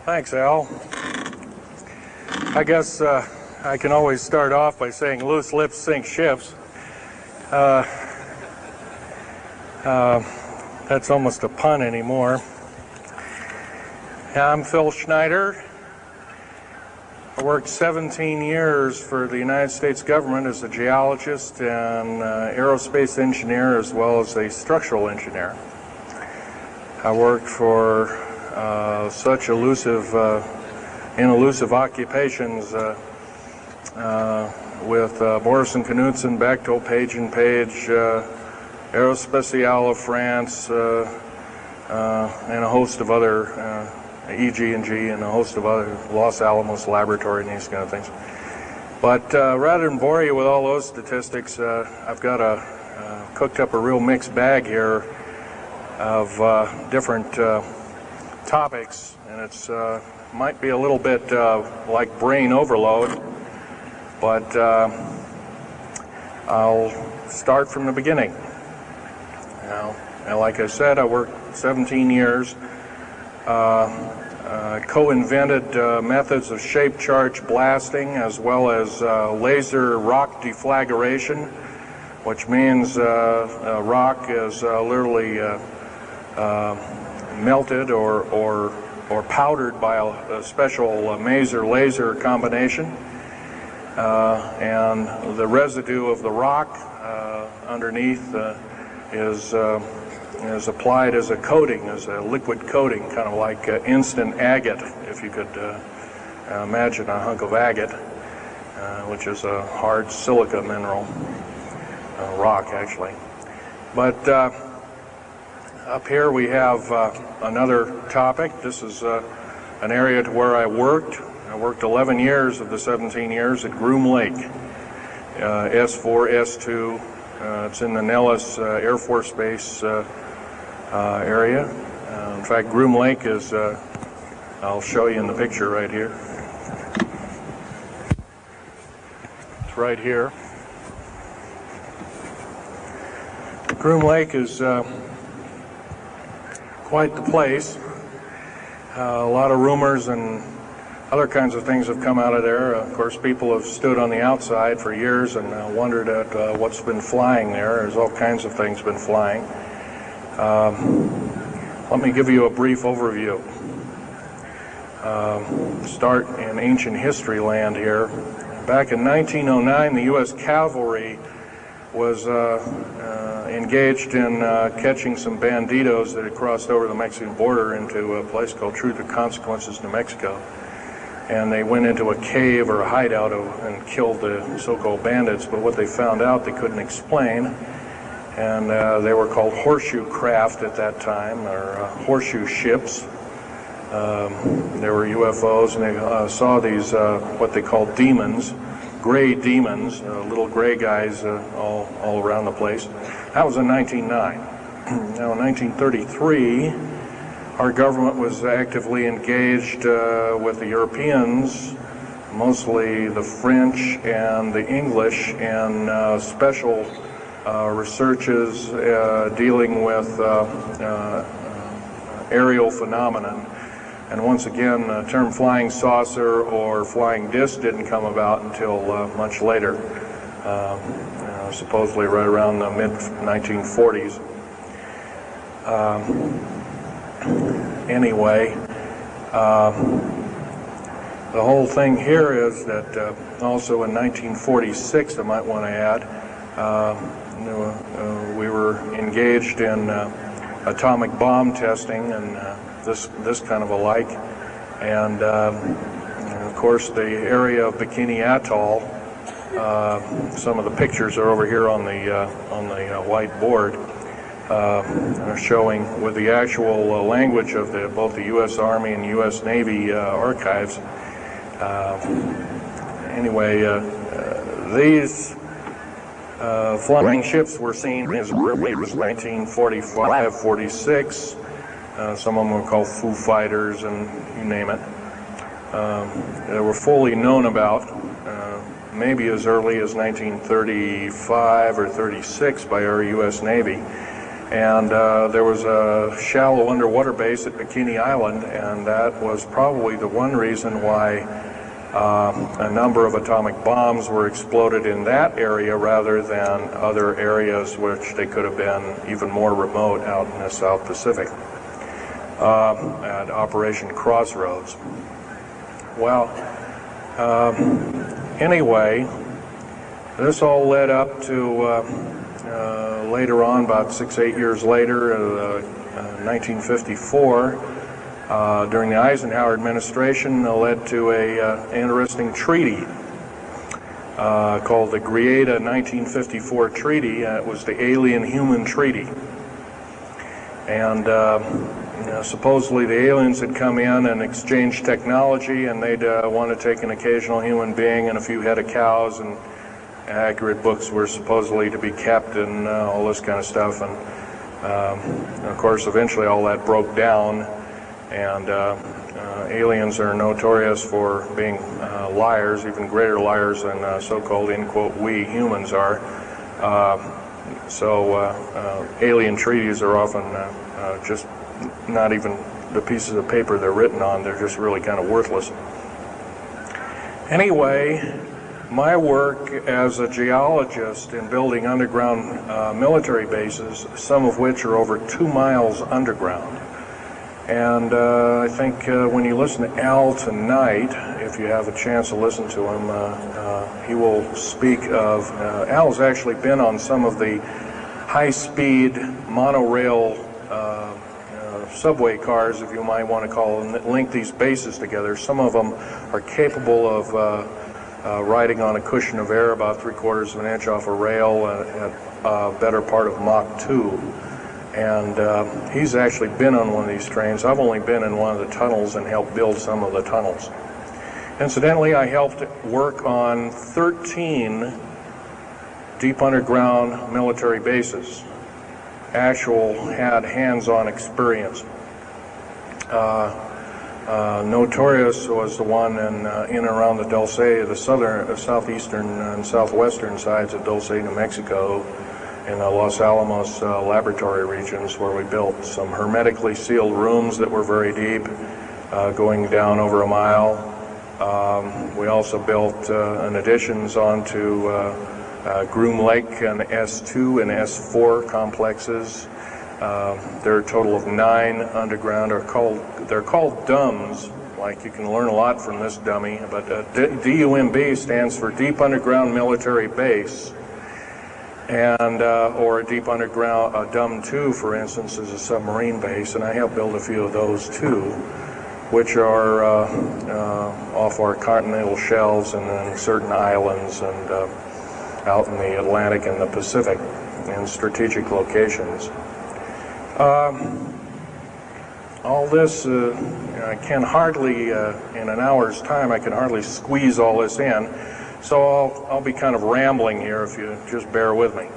Thanks, Al. I guess I can always start off by saying loose lips sink ships. That's almost a pun anymore. I'm Phil Schneider. I worked 17 years for the United States government as a geologist and aerospace engineer as well as a structural engineer. I worked for such elusive occupations with Morrison Knudsen, Bechtel, Page & Page, Aerospatiale of France, and a host of other, EG&G and a host of other, Los Alamos Laboratory and these kind of things. But rather than bore you with all those statistics, I've got cooked up a real mixed bag here of different topics, and it's might be a little bit like brain overload, but I'll start from the beginning. And like I said, I worked 17 years, co-invented methods of shape charge blasting as well as laser rock deflagration, which means rock is literally melted or powdered by a special maser laser combination, and the residue of the rock underneath is applied as a coating, as a liquid coating, kind of like instant agate, if you could imagine a hunk of agate, which is a hard silica mineral, rock actually. But up here we have another topic. This is an area to where I worked. I worked 11 years of the 17 years at Groom Lake, S4, S2. It's in the Nellis Air Force Base area. In fact, Groom Lake is, I'll show you in the picture right here. It's right here. Groom Lake is quite the place. A lot of rumors and other kinds of things have come out of there. Of course, people have stood on the outside for years and wondered at what's been flying there. There's all kinds of things been flying. Let me give you a brief overview. Start in ancient history land here. Back in 1909, the U.S. cavalry was engaged in catching some banditos that had crossed over the Mexican border into a place called Truth or Consequences, New Mexico. And they went into a cave or a hideout and killed the so-called bandits, but what they found out they couldn't explain. And they were called horseshoe craft at that time, or horseshoe ships. There were UFOs, and they saw these, what they called demons, gray demons, little gray guys all around the place. That was in 1909. Now in 1933, our government was actively engaged with the Europeans, mostly the French and the English, in special researches dealing with aerial phenomenon. And once again, the term flying saucer or flying disc didn't come about until much later, supposedly right around the mid-1940s. Anyway, the whole thing here is that also in 1946, I might want to add, we were engaged in atomic bomb testing and this kind of a like, and of course the area of Bikini Atoll. Some of the pictures are over here on the white board, showing with the actual language of both the U.S. Army and U.S. Navy archives. Anyway, these flying ships were seen as early as 1945, 46. Some of them were called Foo Fighters, and you name it. They were fully known about, maybe as early as 1935 or 36 by our U.S. Navy. And there was a shallow underwater base at Bikini Island, and that was probably the one reason why a number of atomic bombs were exploded in that area rather than other areas which they could have been even more remote out in the South Pacific at Operation Crossroads. Well, anyway, this all led up to later on, about 6-8 years later, 1954, during the Eisenhower administration, led to a interesting treaty called the Greada 1954 Treaty. It was the Alien-Human Treaty. And supposedly the aliens had come in and exchanged technology, and they'd want to take an occasional human being and a few head of cows, and accurate books were supposedly to be kept and all this kind of stuff. And of course, eventually all that broke down, and aliens are notorious for being liars, even greater liars than so-called, in quote, we humans are. So alien treaties are often just not even the pieces of paper they're written on, they're just really kind of worthless. Anyway, my work as a geologist in building underground military bases, some of which are over 2 miles underground. And I think when you listen to Al tonight, if you have a chance to listen to him, he will speak of, Al's actually been on some of the high-speed monorail subway cars, if you might want to call them, that link these bases together. Some of them are capable of riding on a cushion of air about 3/4 of an inch off a rail at a better part of Mach 2. And he's actually been on one of these trains. I've only been in one of the tunnels and helped build some of the tunnels. Incidentally, I helped work on 13 deep underground military bases. Had hands-on experience. Notorious was the one in and around the Dulce, the southeastern and southwestern sides of Dulce, New Mexico, in the Los Alamos laboratory regions, where we built some hermetically sealed rooms that were very deep, going down over a mile. We also built additions onto Groom Lake and S2 and S4 complexes. There are a total of 9 underground. They're called DUMBs. Like, you can learn a lot from this dummy, but DUMB stands for Deep Underground Military Base, and or a deep underground DUM2, for instance, is a submarine base, and I helped build a few of those too, which are off our continental shelves and then certain islands and out in the Atlantic and the Pacific in strategic locations. All this, I can hardly, in an hour's time, I can hardly squeeze all this in, so I'll be kind of rambling here if you just bear with me.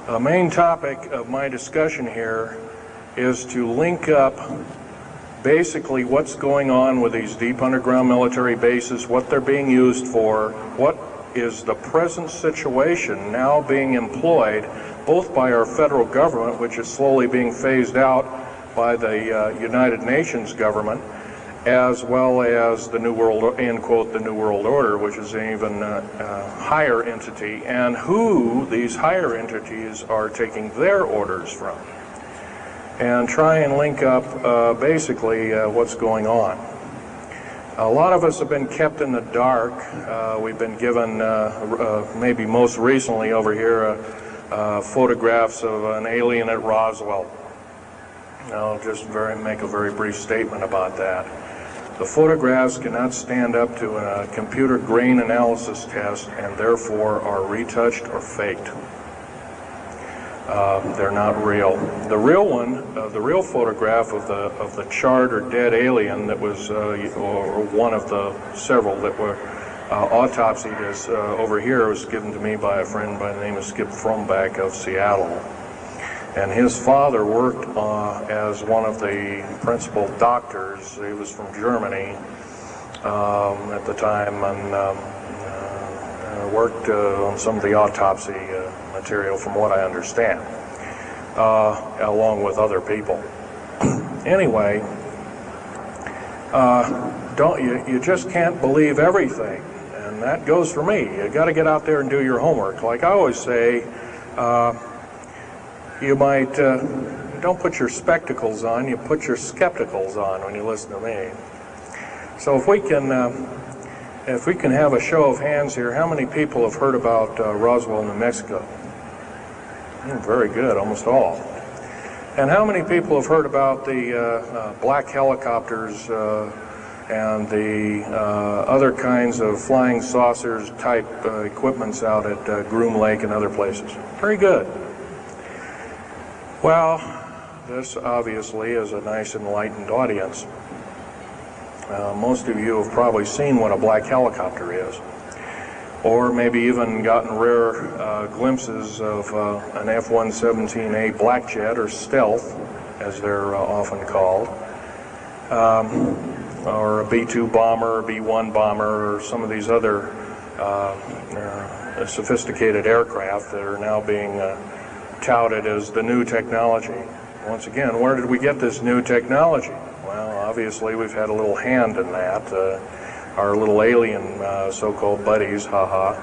The main topic of my discussion here is to link up basically what's going on with these deep underground military bases, what they're being used for, what is the present situation now being employed both by our federal government, which is slowly being phased out by the United Nations government, as well as the New World, end quote, the New World Order, which is an even higher entity, and who these higher entities are taking their orders from, and try and link up basically what's going on. A lot of us have been kept in the dark. We've been given, maybe most recently over here, photographs of an alien at Roswell. I'll just make a very brief statement about that. The photographs cannot stand up to a computer grain analysis test and therefore are retouched or faked. They're not real. The real one, the real photograph of the charred or dead alien that was, or one of the several that were autopsied, is over here, was given to me by a friend by the name of Skip Fromback of Seattle. And his father worked as one of the principal doctors. He was from Germany at the time, and worked on some of the autopsy material, from what I understand. along with other people. Anyway, you just can't believe everything, and that goes for me. You got to get out there and do your homework. Like I always say, you might don't put your spectacles on, you put your skepticals on when you listen to me. So if we can have a show of hands here, how many people have heard about Roswell, New Mexico? Very good, almost all. And how many people have heard about the black helicopters and the other kinds of flying saucers type equipments out at Groom Lake and other places? Very good. Well, this obviously is a nice enlightened audience. Most of you have probably seen what a black helicopter is, or maybe even gotten rare glimpses of an F-117A Black Jet, or Stealth, as they're often called, or a B-2 bomber, B-1 bomber, or some of these other sophisticated aircraft that are now being touted as the new technology. Once again, where did we get this new technology? Well, obviously we've had a little hand in that. Our little alien so-called buddies, have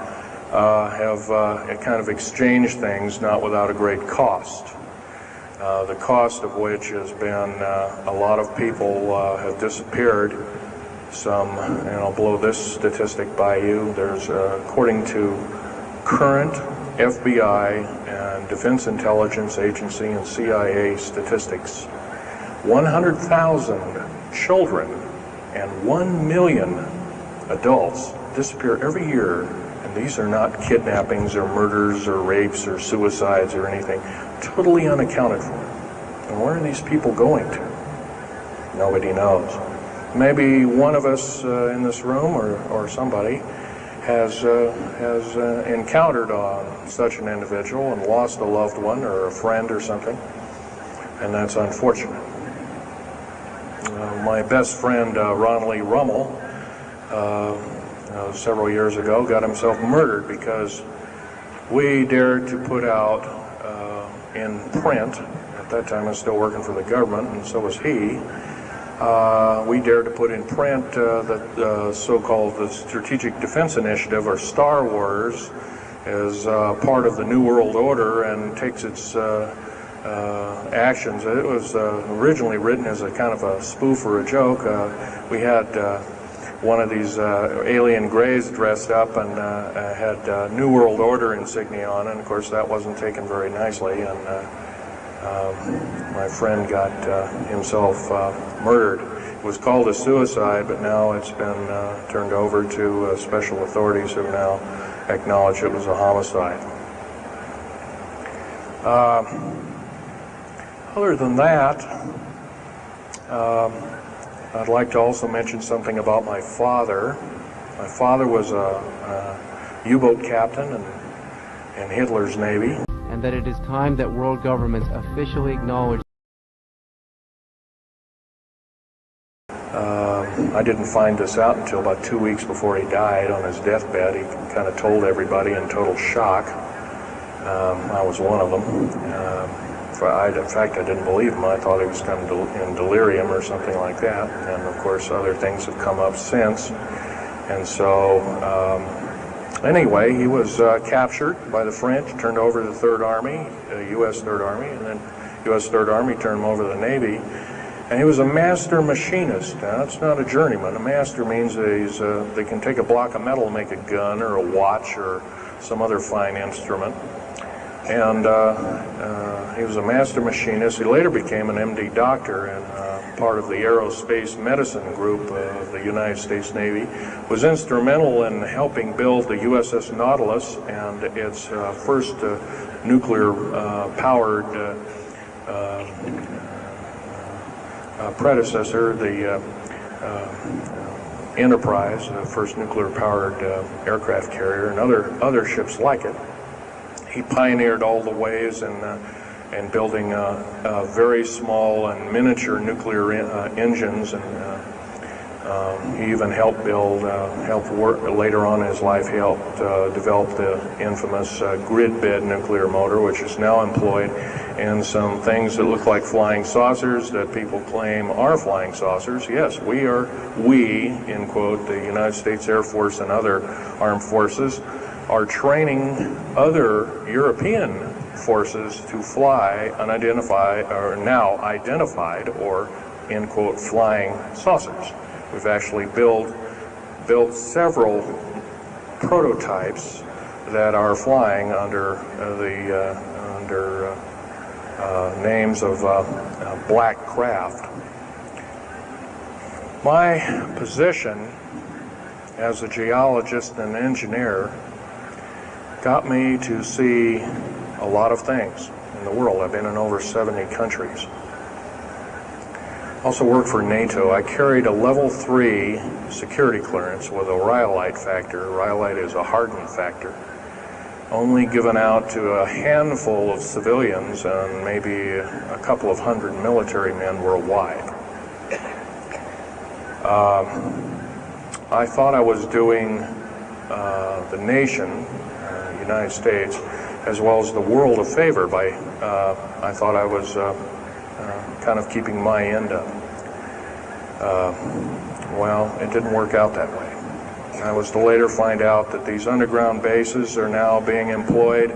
kind of exchanged things, not without a great cost. The cost of which has been a lot of people have disappeared. Some, and I'll blow this statistic by you, there's, according to current FBI and Defense Intelligence Agency and CIA statistics, 100,000 children and 1 million adults disappear every year, and these are not kidnappings or murders or rapes or suicides or anything, totally unaccounted for. And where are these people going to? Nobody knows. Maybe one of us in this room or somebody has encountered such an individual and lost a loved one or a friend or something, and that's unfortunate. My best friend, Ron Lee Rummel, several years ago, got himself murdered because we dared to put out in print, at that time I was still working for the government, and so was he, we dared to put in print the so-called the Strategic Defense Initiative, or Star Wars, as part of the New World Order and takes its actions. It was originally written as a kind of a spoof or a joke. We had one of these alien greys dressed up and had New World Order insignia on, and of course that wasn't taken very nicely, and my friend got himself murdered. It was called a suicide, but now it's been turned over to special authorities who now acknowledge it was a homicide. Other than that, I'd like to also mention something about my father. My father was a U-boat captain in Hitler's Navy. And that it is time that world governments officially acknowledge. I didn't find this out until about 2 weeks before he died. On his deathbed, he kind of told everybody in total shock. I was one of them. In fact, I didn't believe him. I thought he was kind of in delirium or something like that. And of course, other things have come up since. And so, anyway, he was captured by the French, turned over to the Third Army, U.S. Third Army, and then U.S. Third Army turned him over to the Navy. And he was a master machinist. Now, that's not a journeyman. A master means they can take a block of metal and make a gun or a watch or some other fine instrument. And he was a master machinist. He later became an MD doctor and part of the aerospace medicine group of the United States Navy. Was instrumental in helping build the USS Nautilus and its first nuclear-powered predecessor, the Enterprise, the first nuclear-powered aircraft carrier, and other ships like it. He pioneered all the ways in building very small and miniature nuclear engines and He even helped later on in his life, he helped develop the infamous grid bed nuclear motor, which is now employed in some things that look like flying saucers that people claim are flying saucers. Yes, we, in quote, the United States Air Force and other armed forces, are training other European forces to fly unidentified, or now identified, or, in quote, flying saucers. We've actually built several prototypes that are flying under names of black craft. My position as a geologist and engineer got me to see a lot of things in the world. I've been in over 70 countries. Also worked for NATO. I carried a level 3 security clearance with a rhyolite factor. Rhyolite is a hardened factor, only given out to a handful of civilians and maybe a couple of hundred military men worldwide. I thought I was doing the nation, United States, as well as the world a favor by, I thought I was kind of keeping my end up. Well, it didn't work out that way. I was to later find out that these underground bases are now being employed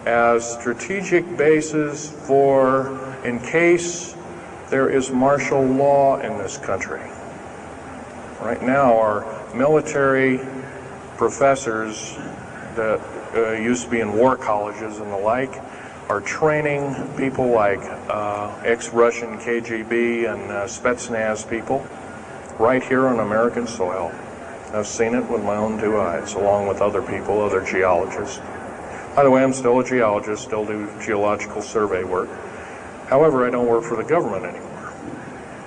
as strategic bases for, in case there is martial law in this country. Right now, our military professors that used to be in war colleges and the like are training people like ex-Russian KGB and Spetsnaz people right here on American soil. I've seen it with my own 2 eyes, along with other people, other geologists. By the way, I'm still a geologist, still do geological survey work. However, I don't work for the government anymore.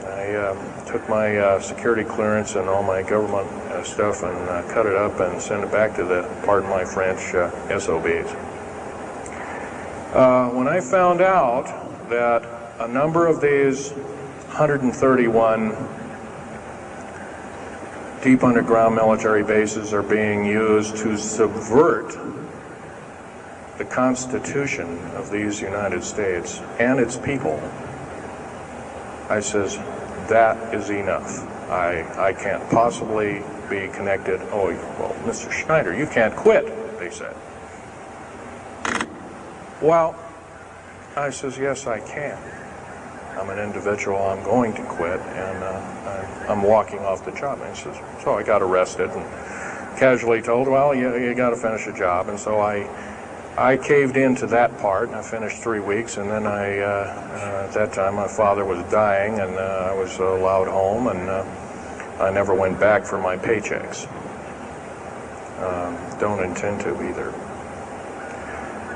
I took my security clearance and all my government stuff and cut it up and sent it back to the, pardon my French, SOBs. When I found out that a number of these 131 deep underground military bases are being used to subvert the Constitution of these United States and its people, I says, that is enough. I can't possibly be connected. Oh, well, Mr. Schneider, you can't quit, they said. Well, I says, yes, I can. I'm an individual, I'm going to quit, and I'm walking off the job. And he says, so I got arrested and casually told, well, you got to finish a job. And so I caved into that part, and I finished 3 weeks, and then at that time my father was dying, and I was allowed home, and I never went back for my paychecks. Don't intend to either.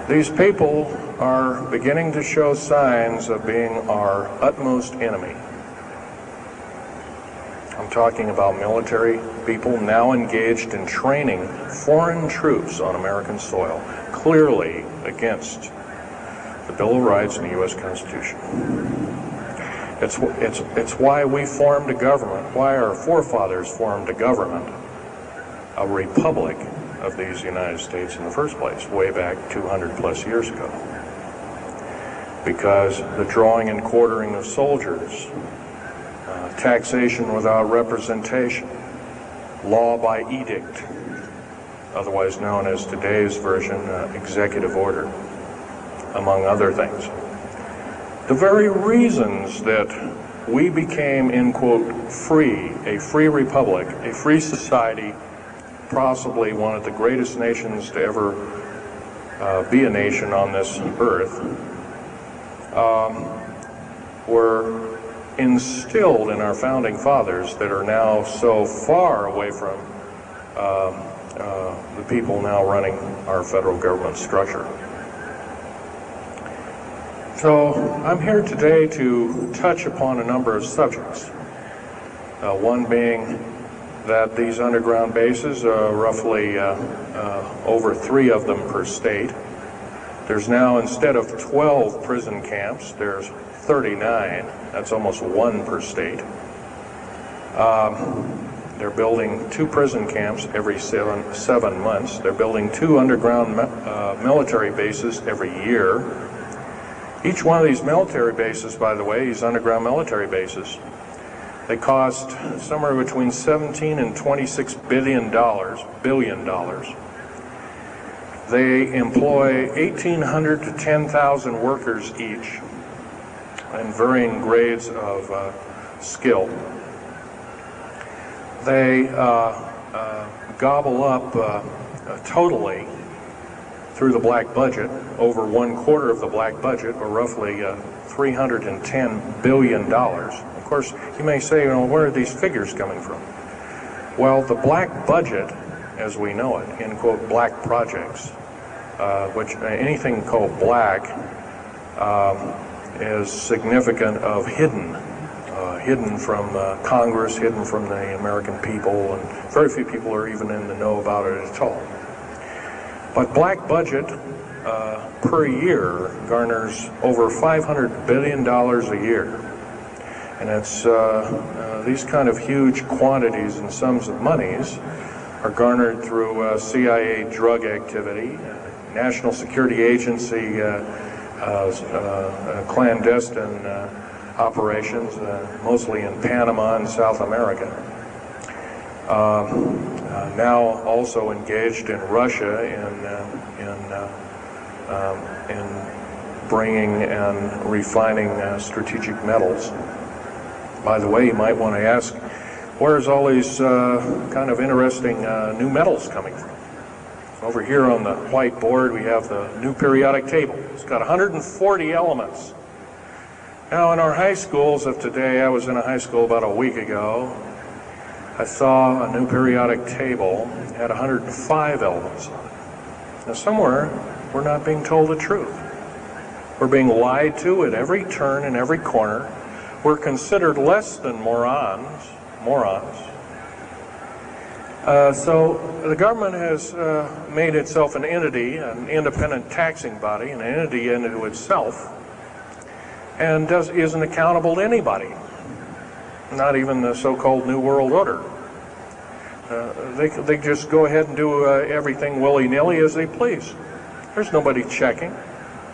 These people are beginning to show signs of being our utmost enemy. I'm talking about military people now engaged in training foreign troops on American soil, clearly against the Bill of Rights and the U.S. Constitution. It's why we formed a government, why our forefathers formed a government, a republic of these United States in the first place, way back 200 plus years ago. Because the drawing and quartering of soldiers, taxation without representation, law by edict, otherwise known as today's version, executive order, among other things. The very reasons that we became, in quote, free, a free republic, a free society, possibly one of the greatest nations to ever be a nation on this earth, were instilled in our founding fathers that are now so far away from the people now running our federal government structure. So I'm here today to touch upon a number of subjects. One being that these underground bases are roughly over 3 of them per state. There's now, instead of 12 prison camps, there's 39. That's almost 1 per state. They're building 2 prison camps every seven months. They're building 2 underground military bases every year. Each one of these military bases, by the way, these underground military bases, they cost somewhere between $17 and $26 billion. They employ 1,800 to 10,000 workers each in varying grades of skill. They gobble up totally through the black budget, over 1/4 of the black budget, or roughly $310 billion. Of course, you may say, where are these figures coming from? Well, the black budget, as we know it, in quote, black projects, which anything called black is significant of hidden from Congress, hidden from the American people, and very few people are even in the know about it at all. But black budget per year garners over $500 billion a year. And it's these kind of huge quantities and sums of monies are garnered through CIA drug activity, National Security Agency clandestine operations, mostly in Panama and South America. Now also engaged in Russia in bringing and refining strategic metals. By the way, you might want to ask, where's all these kind of interesting new metals coming from? Over here on the whiteboard we have the new periodic table. It's got 140 elements. Now in our high schools of today, I was in a high school about a week ago, I saw a new periodic table, it had 105 elements on it. Now somewhere we're not being told the truth. We're being lied to at every turn and every corner. We're considered less than morons. So the government has made itself an entity, an independent taxing body, an entity into itself, and isn't accountable to anybody, not even the so-called New World Order. They just go ahead and do everything willy-nilly as they please. There's nobody checking.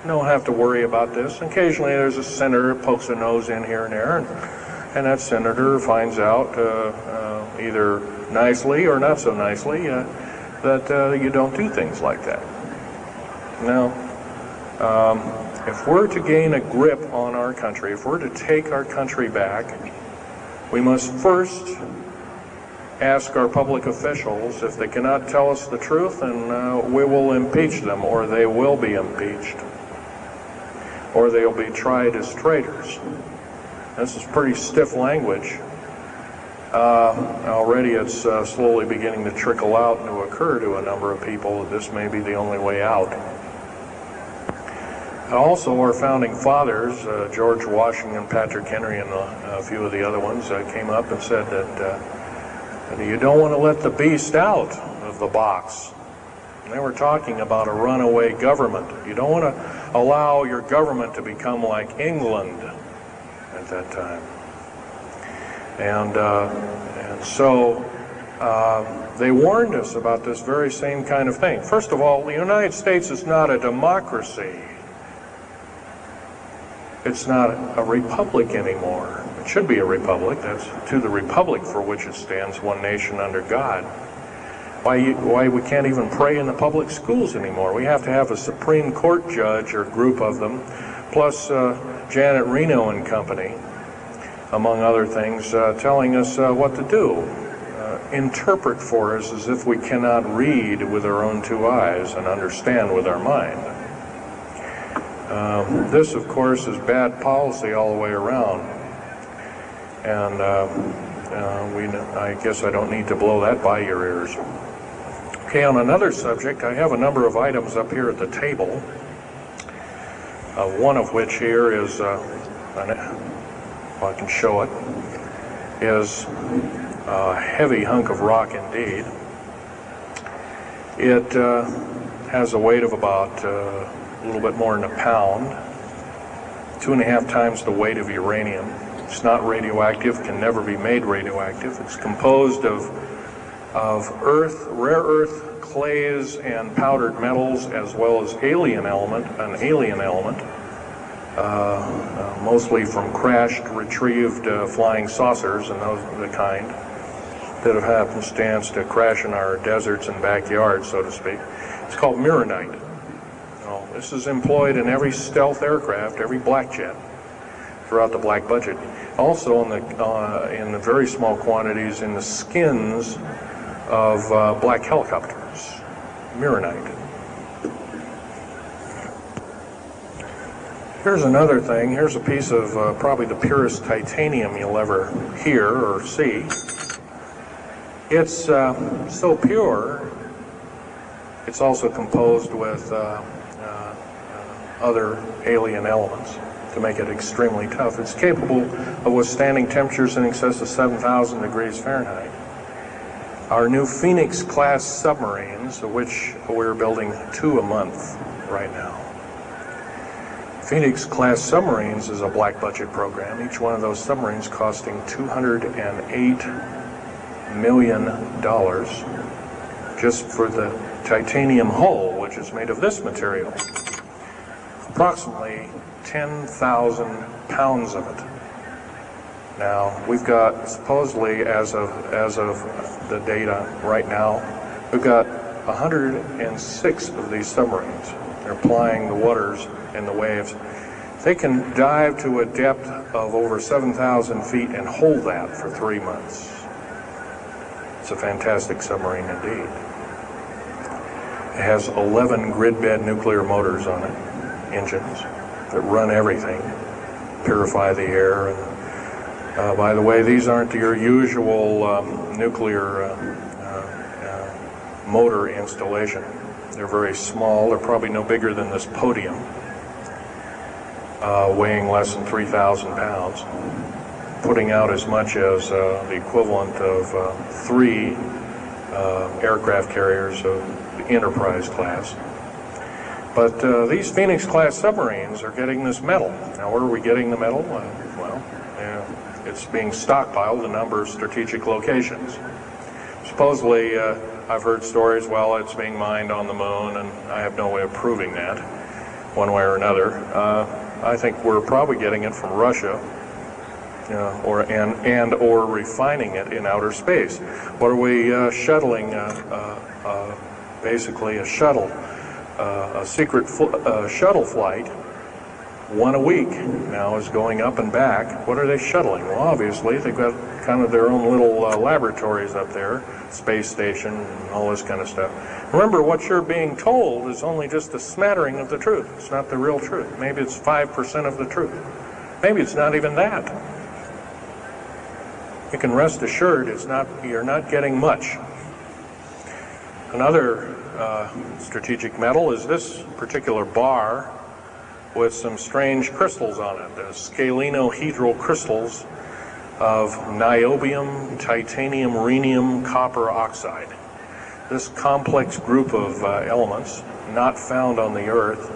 You don't have to worry about this. Occasionally there's a senator who pokes a nose in here and there, and that senator finds out either nicely or not so nicely that you don't do things like that. Now, if we're to gain a grip on our country, if we're to take our country back, we must first ask our public officials if they cannot tell us the truth, and we will impeach them, or they will be impeached, or they'll be tried as traitors. This is pretty stiff language. Already it's slowly beginning to trickle out and to occur to a number of people that this may be the only way out. Also, our founding fathers, George Washington, Patrick Henry, and a few of the other ones came up and said that you don't want to let the beast out of the box. And they were talking about a runaway government. You don't want to allow your government to become like England at that time. And so they warned us about this very same kind of thing. First of all, the United States is not a democracy. It's not a republic anymore. It should be a republic. That's to the republic for which it stands, one nation under God. Why we can't even pray in the public schools anymore. We have to have a Supreme Court judge or group of them, plus Janet Reno and company, among other things, telling us what to do. Interpret for us as if we cannot read with our own two eyes and understand with our mind. This, of course, is bad policy all the way around. And I guess I don't need to blow that by your ears. Okay, on another subject, I have a number of items up here at the table. One of which here is, if I can show it, is a heavy hunk of rock indeed. It has a weight of about a little bit more than a pound, 2.5 times the weight of uranium. It's not radioactive, can never be made radioactive. It's composed of earth, rare earth, clays, and powdered metals, as well as an alien element, mostly from crashed, retrieved flying saucers and those of the kind that have happenstance to crash in our deserts and backyards, so to speak. It's called Mironite. This is employed in every stealth aircraft, every black jet throughout the black budget. Also in the very small quantities in the skins of black helicopters. Mironite. Here's another thing. Here's a piece of probably the purest titanium you'll ever hear or see. It's so pure, it's also composed with other alien elements to make it extremely tough. It's capable of withstanding temperatures in excess of 7,000 degrees Fahrenheit. Our new Phoenix-class submarines, of which we're building 2 a month right now. Phoenix-class submarines is a black budget program. Each one of those submarines costing $208 million just for the titanium hull, which is made of this material. Approximately 10,000 pounds of it. Now, we've got, supposedly, as of the data right now, we've got 106 of these submarines. They're plying the waters and the waves. They can dive to a depth of over 7,000 feet and hold that for 3 months. It's a fantastic submarine indeed. It has 11 grid-bed nuclear motors on it, engines that run everything, purify the air. And, by the way, these aren't your usual nuclear motor installation. They're very small. They're probably no bigger than this podium, weighing less than 3,000 pounds, putting out as much as the equivalent of 3 aircraft carriers of the Enterprise class. But these Phoenix-class submarines are getting this metal. Now, where are we getting the metal? It's being stockpiled in a number of strategic locations. Supposedly, I've heard stories, well, it's being mined on the moon, and I have no way of proving that, one way or another. I think we're probably getting it from Russia, or refining it in outer space. What are we shuttling? Basically, a shuttle. A secret shuttle flight, 1 a week now, is going up and back. What are they shuttling? Well, obviously, they've got kind of their own little laboratories up there, space station, and all this kind of stuff. Remember, what you're being told is only just a smattering of the truth. It's not the real truth. Maybe it's 5% of the truth. Maybe it's not even that. You can rest assured you're not getting much. Another strategic metal is this particular bar with some strange crystals on it, the scalenohedral crystals of niobium, titanium, rhenium, copper oxide. This complex group of elements, not found on the Earth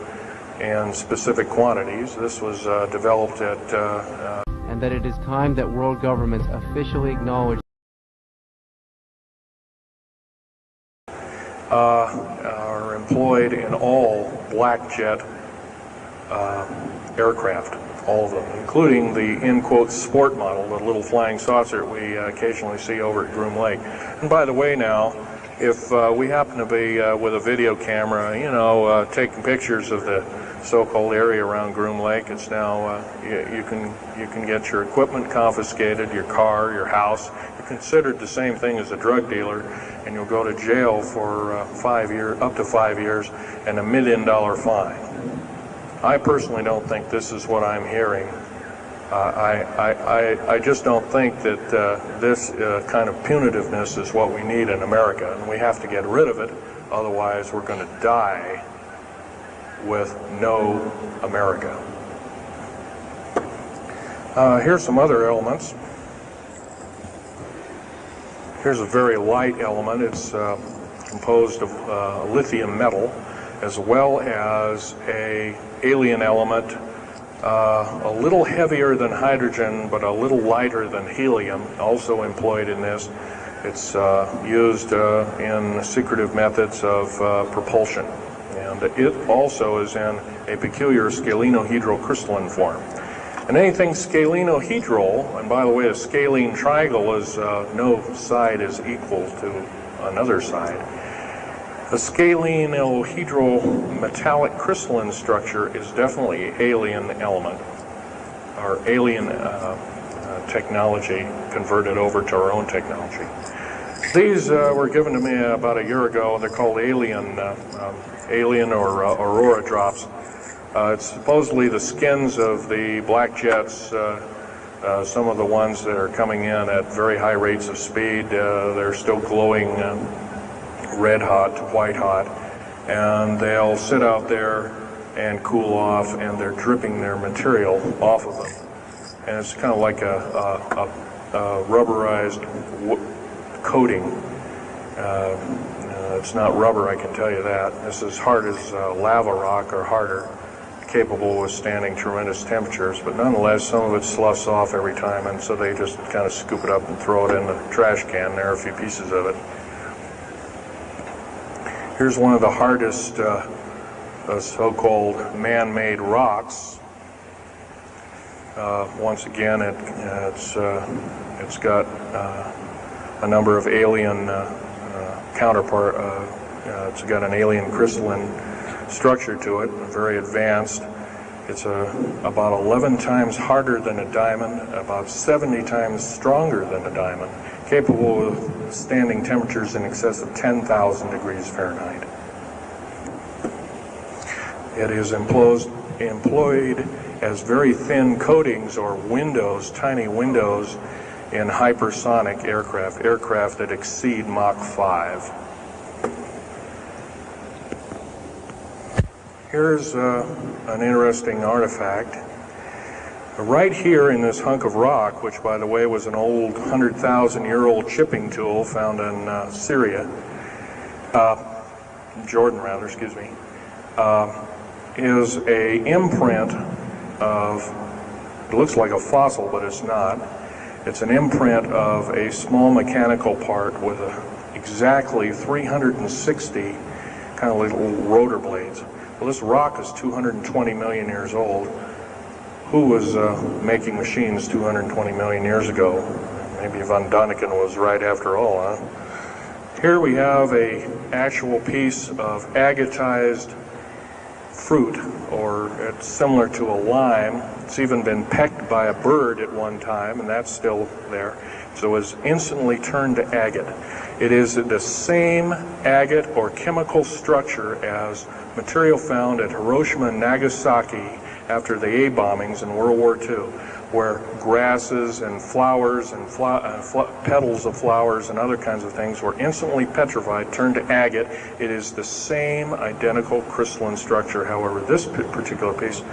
in specific quantities. This was developed at... and that it is time that world governments officially acknowledge are employed in all black jet aircraft, all of them, including the, in quotes, sport model, the little flying saucer we occasionally see over at Groom Lake. And by the way now, if we happen to be with a video camera, taking pictures of the so-called area around Groom Lake, it's now, you can get your equipment confiscated, your car, your house. You're considered the same thing as a drug dealer, and you'll go to jail for up to 5 years, and $1 million fine. I personally don't think this is what I'm hearing. I just don't think that this kind of punitiveness is what we need in America, and we have to get rid of it. Otherwise, we're going to die with no America. Here's some other elements. Here's a very light element. It's composed of lithium metal, as well as a alien element a little heavier than hydrogen, but a little lighter than helium, also employed in this. It's used in secretive methods of propulsion. And it also is in a peculiar scalenohedral crystalline form. And anything scalenohedral, and by the way, a scalene triangle is no side is equal to another side. A scalenohedral metallic crystalline structure is definitely an alien element, or alien technology converted over to our own technology. These were given to me about a year ago. They're called alien or aurora drops. It's supposedly the skins of the black jets, some of the ones that are coming in at very high rates of speed. They're still glowing red hot to white hot, and they'll sit out there and cool off, and they're dripping their material off of them. And it's kind of like a rubberized coating. It's not rubber, I can tell you that. This is hard as lava rock or harder, capable of withstanding tremendous temperatures, but nonetheless some of it sloughs off every time, and so they just kind of scoop it up and throw it in the trash can. There are a few pieces of it. Here's one of the hardest so-called man-made rocks. Once again, it's got a number of alien counterpart. It's got an alien crystalline structure to it, very advanced. It's about 11 times harder than a diamond, about 70 times stronger than a diamond, capable of standing temperatures in excess of 10,000 degrees Fahrenheit. It is employed as very thin coatings or windows, tiny windows, in hypersonic aircraft that exceed Mach 5. Here's an interesting artifact. Right here in this hunk of rock, which by the way was an old 100,000-year-old chipping tool found in Syria, Jordan rather, excuse me, is a imprint of, it looks like a fossil, but it's not. It's an imprint of a small mechanical part with exactly 360 kind of little rotor blades. Well, this rock is 220 million years old. Who was making machines 220 million years ago? Maybe von Däniken was right after all, huh? Here we have an actual piece of agatized fruit, or it's similar to a lime. It's even been pecked by a bird at one time, and that's still there. So it was instantly turned to agate. It is the same agate or chemical structure as material found at Hiroshima and Nagasaki after the A bombings in World War II, where grasses and flowers and petals of flowers and other kinds of things were instantly petrified, turned to agate. It is the same identical crystalline structure. However, this particular piece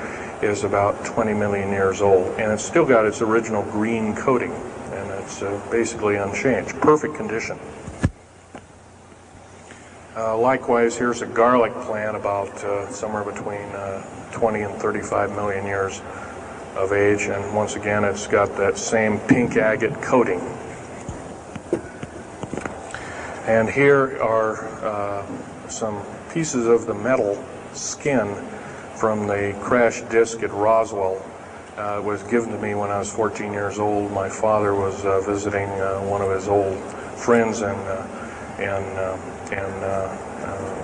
is about 20 million years old, and it's still got its original green coating, and it's basically unchanged, perfect condition. Likewise, here's a garlic plant about somewhere between 20 and 35 million years of age, and once again it's got that same pink agate coating. And here are some pieces of the metal skin from the crash disk at Roswell. It was given to me when I was 14 years old. My father was visiting one of his old friends in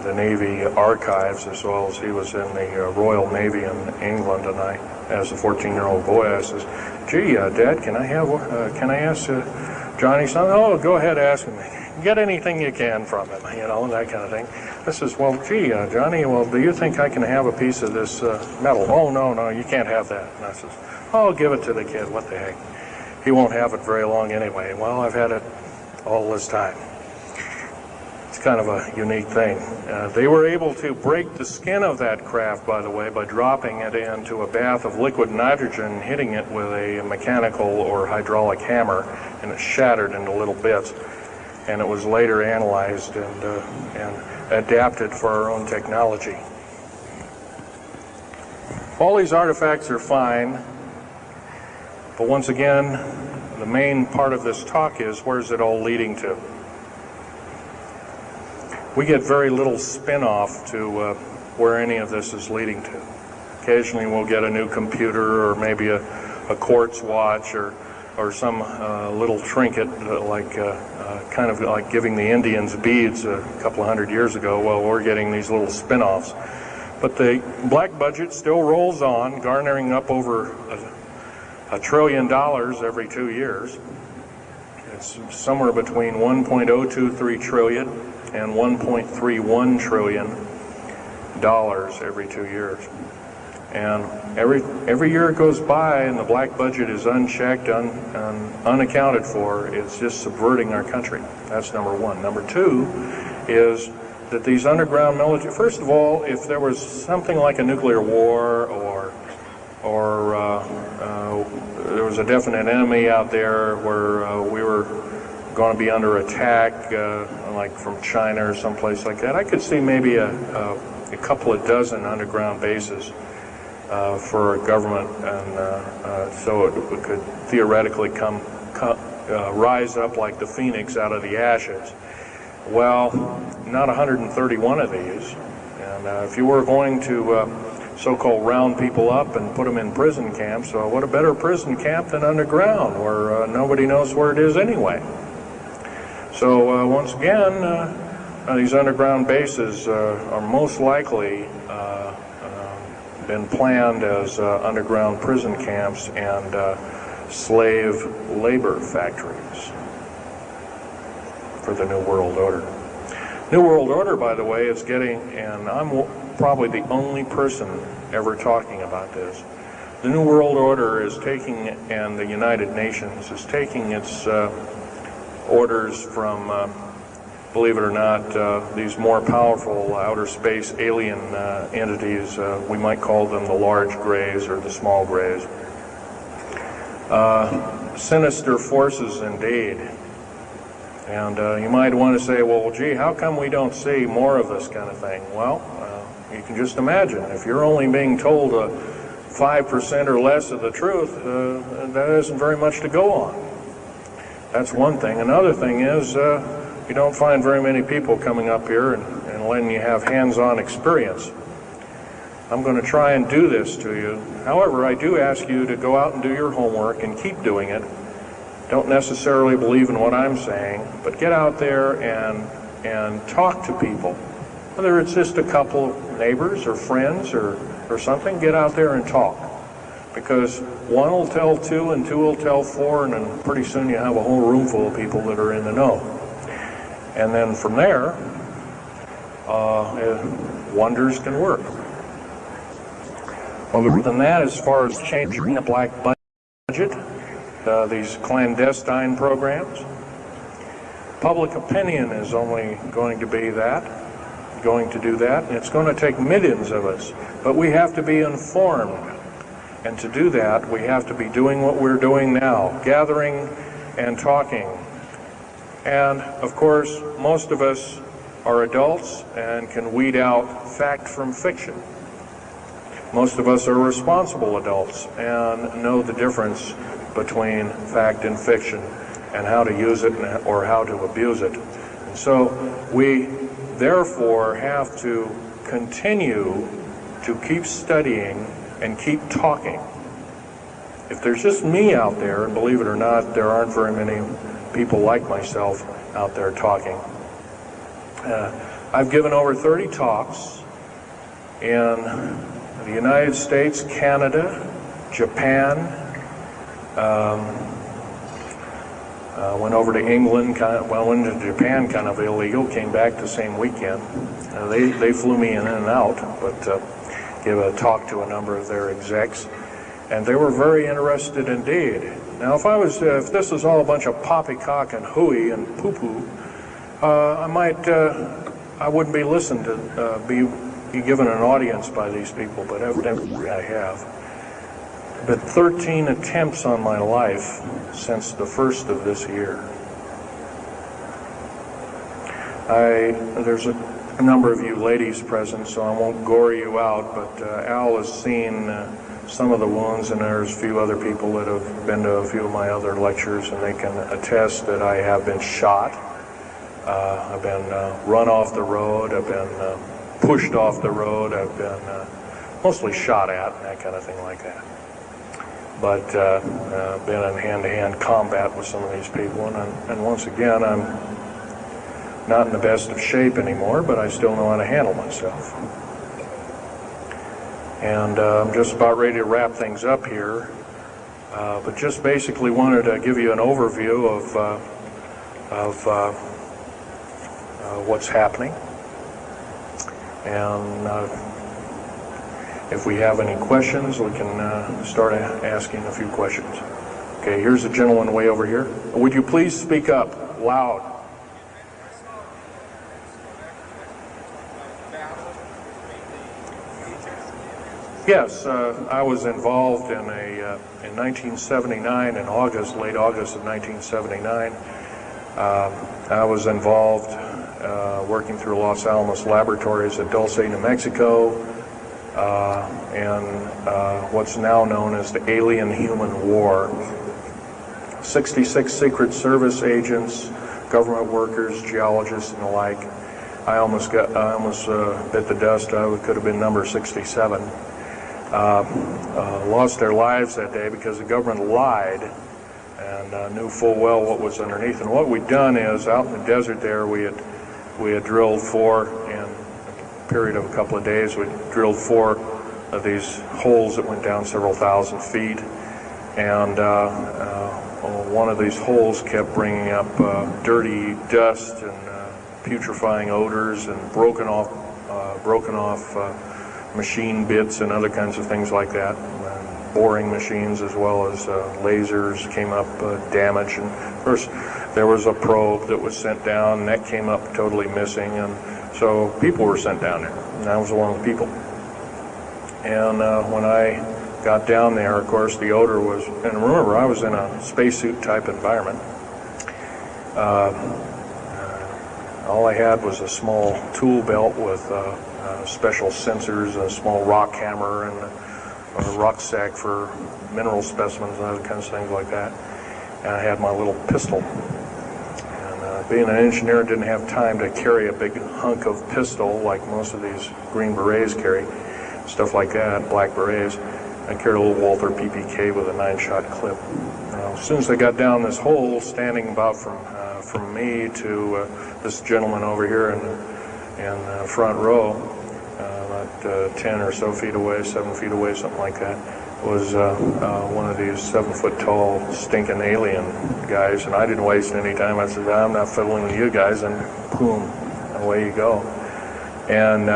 the Navy archives, as well as he was in the Royal Navy in England. And I, as a 14-year-old boy, I says, "Gee, Dad, can I ask Johnny something?" "Oh, go ahead, ask him. Get anything you can from him," you know, that kind of thing. I says, "Well, gee, Johnny, well, do you think I can have a piece of this metal?" "Oh, no, you can't have that." And I says, "Oh, give it to the kid. What the heck? He won't have it very long anyway." Well, I've had it all this time. It's kind of a unique thing. They were able to break the skin of that craft, by the way, by dropping it into a bath of liquid nitrogen, hitting it with a mechanical or hydraulic hammer, and it shattered into little bits. And it was later analyzed and adapted for our own technology. All these artifacts are fine, but once again, the main part of this talk is, where's it all leading to? We get very little spin-off to where any of this is leading to. Occasionally we'll get a new computer, or maybe a quartz watch, or some little trinket, kind of like giving the Indians beads a couple of hundred years ago. Well, we're getting these little spin-offs. But the black budget still rolls on, garnering up over $1 trillion every 2 years. It's somewhere between 1.023 trillion and 1.31 trillion dollars every 2 years. And every year it goes by and the black budget is unchecked, unaccounted for. It's just subverting our country. That's number one. Number two is that these underground military, first of all, if there was something like a nuclear war, or there was a definite enemy out there where we were going to be under attack, like from China or someplace like that, I could see maybe a couple of dozen underground bases for a government, and so it could theoretically rise up like the phoenix out of the ashes. Well, not 131 of these, and if you were going to so-called round people up and put them in prison camps, what a better prison camp than underground, where nobody knows where it is anyway. So once again, these underground bases are most likely been planned as underground prison camps and slave labor factories for the New World Order. New World Order, by the way, is getting, and I'm probably the only person ever talking about this, the New World Order is taking, and the United Nations is taking its orders from, believe it or not, these more powerful outer space alien entities. We might call them the large grays or the small grays. Sinister forces indeed. And you might want to say, well, gee, how come we don't see more of this kind of thing? Well, you can just imagine. If you're only being told 5% or less of the truth, that isn't very much to go on. That's one thing. Another thing is, you don't find very many people coming up here and letting you have hands-on experience. I'm going to try and do this to you. However, I do ask you to go out and do your homework and keep doing it. Don't necessarily believe in what I'm saying, but get out there and talk to people. Whether it's just a couple of neighbors or friends or something, get out there and talk. Because one will tell two and two will tell four, and then pretty soon you have a whole room full of people that are in the know. And then from there, wonders can work. Other than that, as far as changing the black budget, these clandestine programs, public opinion is only going to do that, and it's going to take millions of us. But we have to be informed. And to do that, we have to be doing what we're doing now, gathering and talking. And, of course, most of us are adults and can weed out fact from fiction. Most of us are responsible adults and know the difference between fact and fiction and how to use it or how to abuse it. And so we, therefore, have to continue to keep studying and keep talking. If there's just me out there, and believe it or not, there aren't very many people like myself out there talking. I've given over 30 talks in the United States, Canada, Japan, went over to England, went into Japan kind of illegal, came back the same weekend. They flew me in and out, but give a talk to a number of their execs, and they were very interested indeed. Now, if this was all a bunch of poppycock and hooey and poo-poo, I wouldn't be listened to, be given an audience by these people, but evidently I have. But 13 attempts on my life since the first of this year. a number of you ladies present, so I won't gore you out, but Al has seen some of the wounds, and there's a few other people that have been to a few of my other lectures, and they can attest that I have been shot. I've been run off the road, I've been pushed off the road, I've been mostly shot at, and that kind of thing like that. But been in hand-to-hand combat with some of these people, and once again, I'm not in the best of shape anymore, but I still know how to handle myself. And I'm just about ready to wrap things up here, but just basically wanted to give you an overview of what's happening. And if we have any questions, we can start asking a few questions. Okay, here's a gentleman way over here. Would you please speak up loud? Yes, I was involved in in 1979, in August, late August of 1979. I was involved working through Los Alamos Laboratories at Dulce, New Mexico, and what's now known as the Alien-Human War. 66 Secret Service agents, government workers, geologists, and the like. I almost bit the dust. I could have been number 67. Lost their lives that day because the government lied and knew full well what was underneath. And what we'd done is, out in the desert there, we had drilled in a period of a couple of days, we drilled 4 of these holes that went down several thousand feet. And one of these holes kept bringing up dirty dust and putrefying odors and broken off machine bits and other kinds of things like that. Boring machines as well as lasers came up damaged. And of course, there was a probe that was sent down, and that came up totally missing. And so people were sent down there, and I was one of the people. And when I got down there, of course, the odor was, and remember, I was in a spacesuit type environment. All I had was a small tool belt with special sensors, a small rock hammer, and a rucksack for mineral specimens and other kinds of things like that. And I had my little pistol. And being an engineer, didn't have time to carry a big hunk of pistol like most of these Green Berets carry, stuff like that, Black Berets. I carried a little Walther PPK with a 9-shot clip. As soon as I got down this hole, standing about from me to this gentleman over here in the front row, about 10 or so feet away, 7 feet away, something like that, was one of these 7-foot-tall stinking alien guys, and I didn't waste any time. I said, I'm not fiddling with you guys, and boom, away you go. And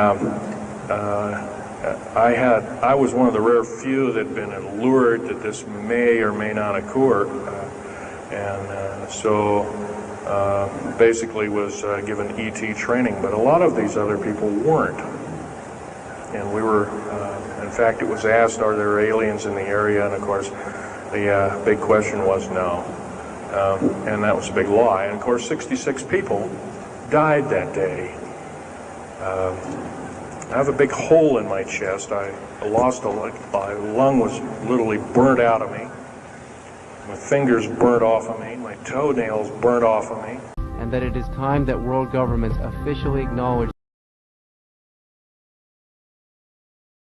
I was one of the rare few that had been allured that this may or may not occur, and so basically was given ET training, but a lot of these other people weren't. And we were, in fact, it was asked, are there aliens in the area? And of course, the big question was no. And that was a big lie. And of course, 66 people died that day. I have a big hole in my chest. I lost my lung was literally burnt out of me. My fingers burnt off of me. My toenails burnt off of me. And that it is time that world governments officially acknowledge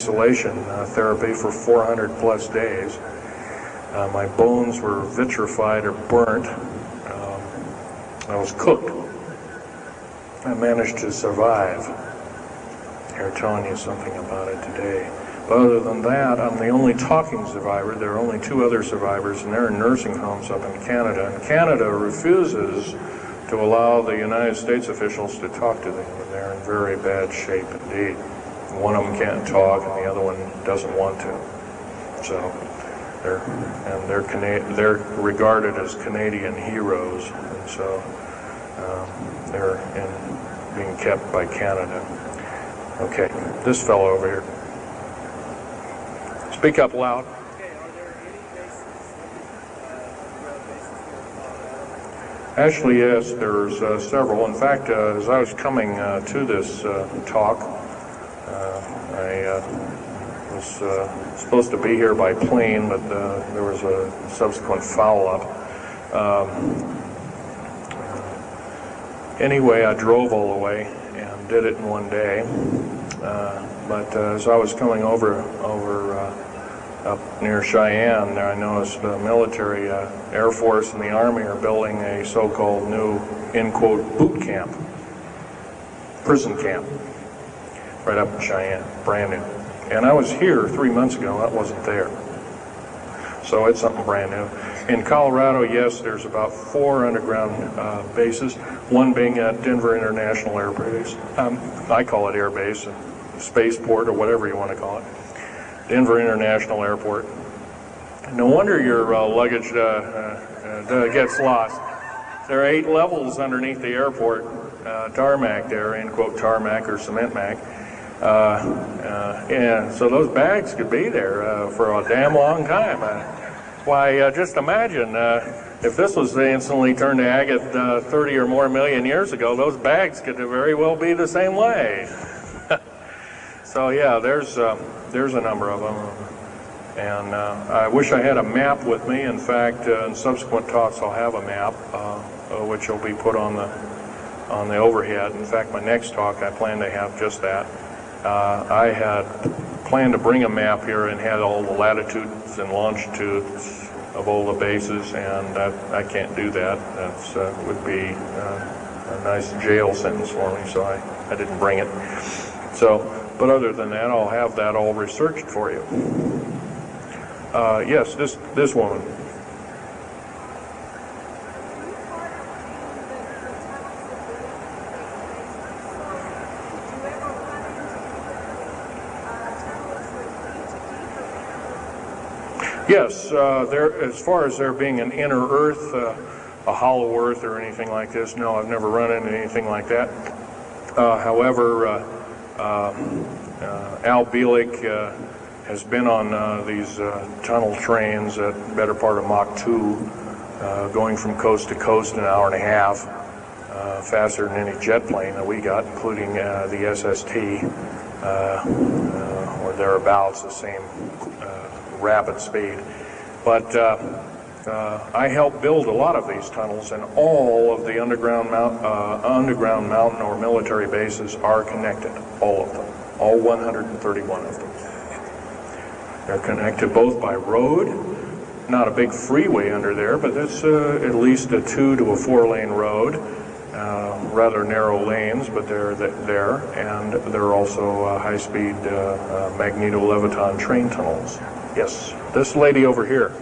Isolation therapy for 400 plus days. My bones were vitrified or burnt. I was cooked. I managed to survive. They're telling you something about it today. But other than that, I'm the only talking survivor. There are only 2 other survivors, and they're in nursing homes up in Canada. And Canada refuses to allow the United States officials to talk to them, and they're in very bad shape indeed. One of them can't talk, and the other one doesn't want to. So they're regarded as Canadian heroes, and so they're being kept by Canada. Okay, this fellow over here. Speak up loud. Okay, are there any bases, Actually, yes, there's several. In fact, as I was coming to this talk, I was supposed to be here by plane, but there was a subsequent foul-up. Anyway, I drove all the way and did it in one day. But as I was coming over up near Cheyenne, I noticed the military, Air Force and the Army are building a so-called new, in quote, boot camp, prison camp, right up in Cheyenne, brand new. And I was here 3 months ago, that wasn't there. So it's something brand new. In Colorado, yes, there's about 4 underground bases, one being at Denver International Air Base. I call it Air Base, spaceport, or whatever you want to call it. Denver International Airport. No wonder your luggage gets lost. There are 8 levels underneath the airport, tarmac there, in quote tarmac or cement mac. And so those bags could be there for a damn long time. Why, just imagine if this was instantly turned to agate 30 or more million years ago, those bags could very well be the same way. So yeah, there's a number of them, and I wish I had a map with me. In fact, in subsequent talks, I'll have a map, which will be put on the overhead. In fact, my next talk, I plan to have just that. I had planned to bring a map here and had all the latitudes and longitudes of all the bases, and I can't do that. That would be a nice jail sentence for me, so I didn't bring it. So. But other than that, I'll have that all researched for you. Yes, this woman. Yes, as far as there being an inner Earth, a hollow Earth or anything like this, no, I've never run into anything like that. However, Al Bielek has been on these tunnel trains at the better part of Mach 2, going from coast to coast in an hour and a half, faster than any jet plane that we got, including the SST, or thereabouts, the same rapid speed. But I helped build a lot of these tunnels, and all of the underground mountain or military bases are connected, all of them, all 131 of them. They're connected both by road, not a big freeway under there, but it's at least a 2 to a 4 lane road, rather narrow lanes, but they're there, and there are also high-speed magneto-leviton train tunnels. Yes, this lady over here.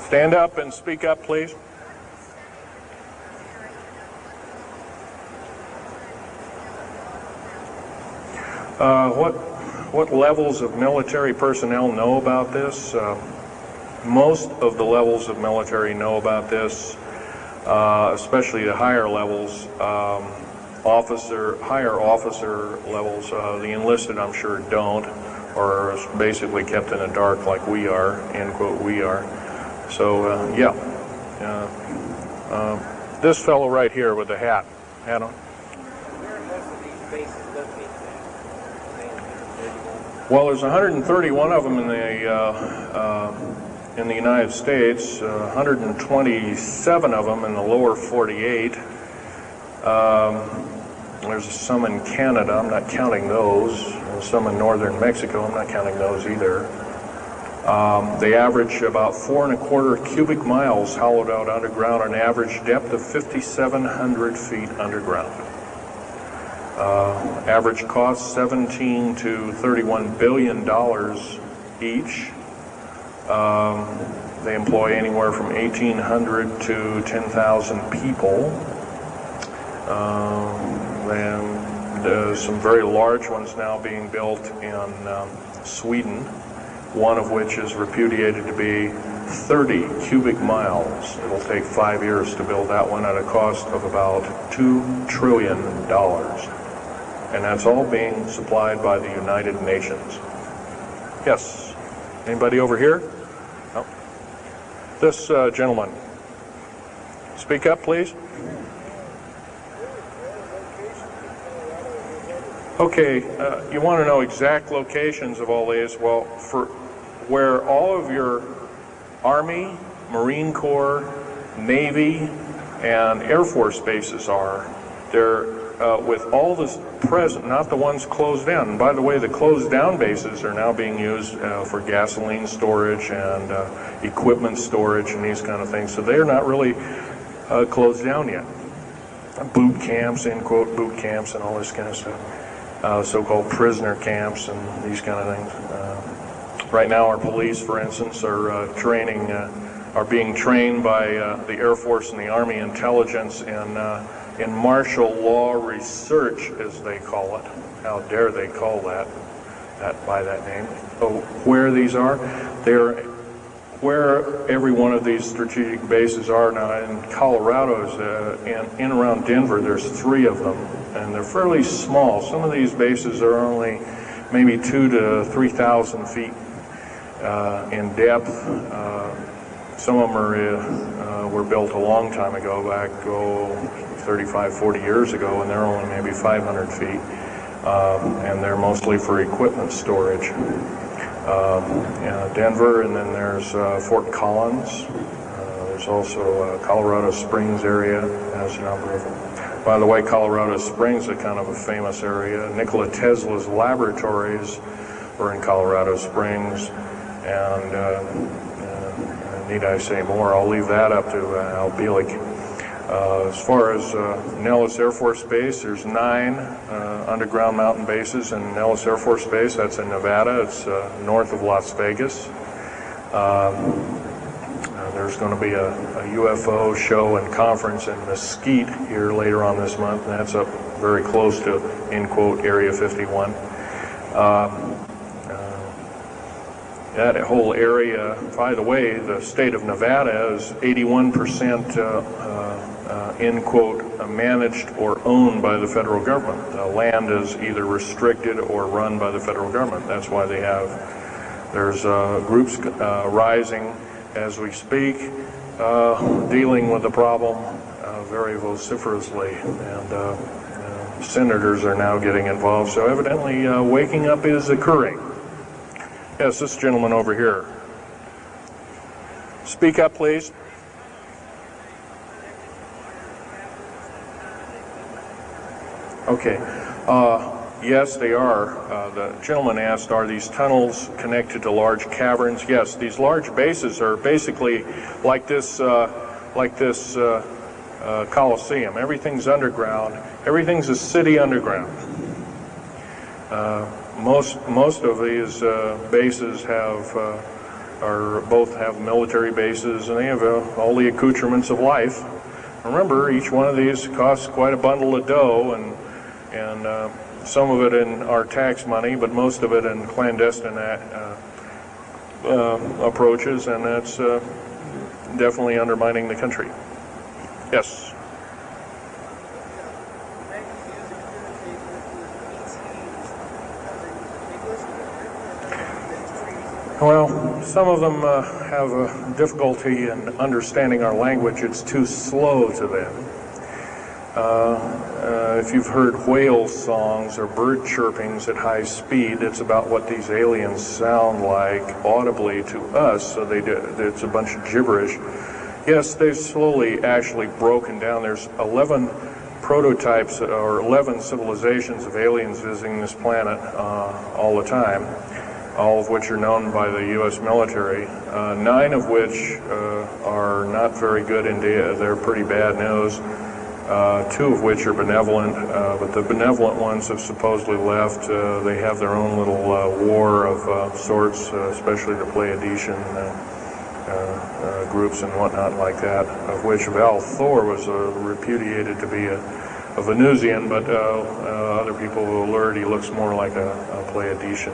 Stand up and speak up, please. What levels of military personnel know about this? Most of the levels of military know about this, especially the higher levels, higher officer levels. The enlisted, I'm sure, don't, or is basically kept in the dark like we are, end quote, we are. So, yeah. This fellow right here with the hat on. Where are most of these bases located at? Well, there's 131 of them in the United States, 127 of them in the lower 48. There's some in Canada, I'm not counting those. And some in northern Mexico, I'm not counting those either. They average about 4¼ cubic miles hollowed out underground, an average depth of 5,700 feet underground. Average cost $17 to $31 billion each. They employ anywhere from 1,800 to 10,000 people. And some very large ones now being built in Sweden, one of which is repudiated to be 30 cubic miles. It'll take 5 years to build that one at a cost of about $2 trillion. And that's all being supplied by the United Nations. Yes. Anybody over here? No. This gentleman. Speak up, please. Okay, you want to know exact locations of all these? Well, for where all of your Army, Marine Corps, Navy, and Air Force bases are, they're with all this present, not the ones closed down. And by the way, the closed down bases are now being used for gasoline storage and equipment storage and these kind of things. So they're not really closed down yet. Boot camps, end quote, boot camps and all this kind of stuff. So-called prisoner camps and these kind of things. Right now our police, for instance, are are being trained by the Air Force and the Army intelligence in martial law research, as they call it. How dare they call that by that name? So where these are, they're where every one of these strategic bases are now. In Colorado's, in around Denver, there's 3 of them, and they're fairly small. Some of these bases are only maybe 2,000 to 3,000 feet in depth. Some of them were built a long time ago, back 35, 40 years ago, and they're only maybe 500 feet, and they're mostly for equipment storage. Denver, and then there's Fort Collins. There's also Colorado Springs area has a number of them. By the way, Colorado Springs is kind of a famous area. Nikola Tesla's laboratories were in Colorado Springs, and need I say more? I'll leave that up to Al Bielek. As far as Nellis Air Force Base, there's 9 underground mountain bases in Nellis Air Force Base. That's in Nevada. It's north of Las Vegas. There's going to be a UFO show and conference in Mesquite here later on this month, and that's up very close to, end quote, Area 51. That whole area, by the way, the state of Nevada is 81% end quote, managed or owned by the federal government. The land is either restricted or run by the federal government. That's why there's groups rising as we speak, dealing with the problem very vociferously, and senators are now getting involved. So evidently waking up is occurring. Yes, this gentleman over here. Speak up, please. Okay. Yes, they are. The gentleman asked, are these tunnels connected to large caverns? Yes, these large bases are basically like this Coliseum. Everything's underground. Everything's a city underground. Most of these bases both have military bases, and they have all the accoutrements of life. Remember, each one of these costs quite a bundle of dough, and some of it in our tax money, but most of it in clandestine approaches, and that's definitely undermining the country. Yes. Well, some of them have a difficulty in understanding our language. It's too slow to them. If you've heard whale songs or bird chirpings at high speed, it's about what these aliens sound like audibly to us, so it's a bunch of gibberish. Yes, they've slowly actually broken down. There's 11 prototypes or 11 civilizations of aliens visiting this planet all the time, all of which are known by the U.S. military, 9 of which are not very good indeed. They're pretty bad news. 2 of which are benevolent, but the benevolent ones have supposedly left. They have their own little war of sorts, especially the Pleiadian groups and whatnot like that, of which Val Thor was repudiated to be a Venusian, but other people will alert he looks more like a Pleiadian.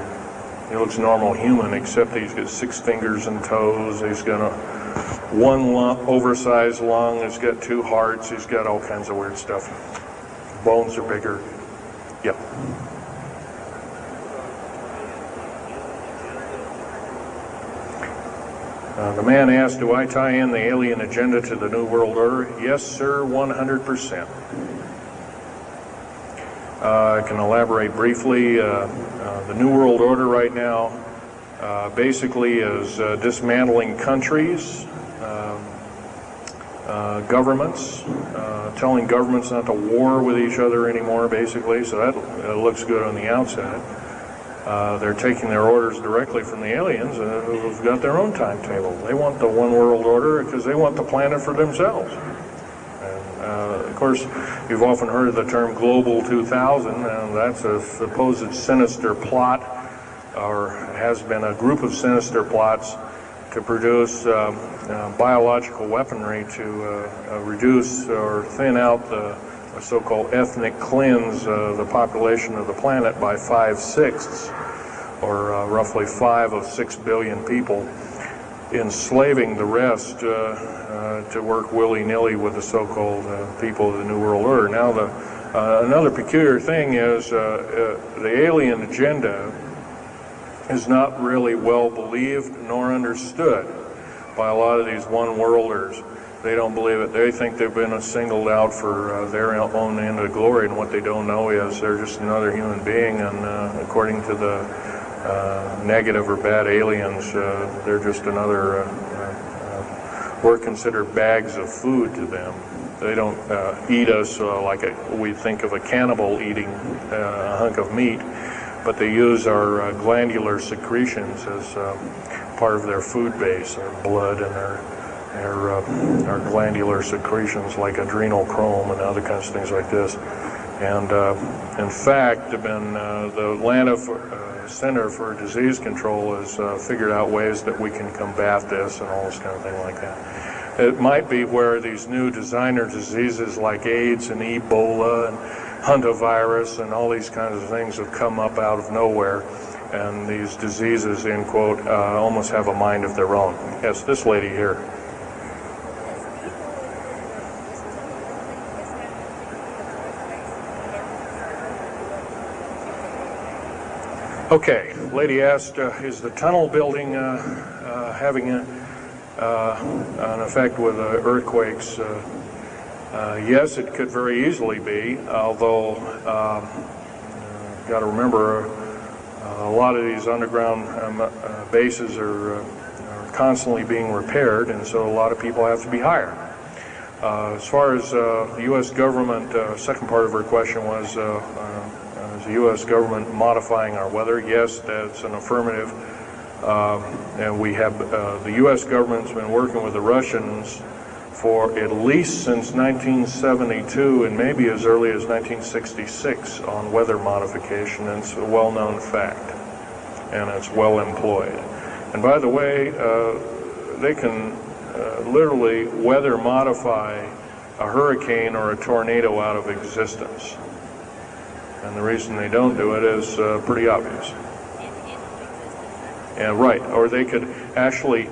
He looks normal human, except he's got 6 fingers and toes. He's got one oversized lung. He's got 2 hearts. He's got all kinds of weird stuff. Bones are bigger. Yep. The man asked, do I tie in the alien agenda to the New World Order? Yes, sir, 100%. I can elaborate briefly. The New World Order right now basically is dismantling countries, governments, telling governments not to war with each other anymore, basically, so that looks good on the outside. They're taking their orders directly from the aliens who've got their own timetable. They want the one world order because they want the planet for themselves. And, of course, you've often heard of the term Global 2000, and that's a supposed sinister plot, or has been a group of sinister plots to produce biological weaponry to reduce or thin out the so-called ethnic cleanse the population of the planet by 5/6, or roughly 5 of 6 billion people, enslaving the rest to work willy-nilly with the so-called people of the New World Order. Now, another peculiar thing is the alien agenda is not really well believed nor understood by a lot of these one-worlders. They don't believe it. They think they've been singled out for their own end of glory, and what they don't know is they're just another human being, and according to the negative or bad aliens, they're just another, we're considered bags of food to them. They don't eat us like we think of a cannibal eating a hunk of meat, but they use our glandular secretions as part of their food base, our blood and our glandular secretions like adrenochrome and other kinds of things like this. And in fact, the Atlanta Center for Disease Control has figured out ways that we can combat this and all this kind of thing like that. It might be where these new designer diseases like AIDS and Ebola and hantavirus and all these kinds of things have come up out of nowhere, and these diseases, end quote, almost have a mind of their own. Yes, this lady here. Okay, lady asked, is the tunnel building having an effect with earthquakes? Yes, it could very easily be, although got to remember a lot of these underground bases are constantly being repaired, and so a lot of people have to be hired. As far as the U.S. government, second part of her question was, is the U.S. government modifying our weather? Yes, that's an affirmative. And we have, the U.S. government's been working with the Russians for at least since 1972 and maybe as early as 1966 on weather modification, and it's a well-known fact, and it's well employed. And by the way, they can literally weather modify a hurricane or a tornado out of existence. And the reason they don't do it is pretty obvious. And right, or they could actually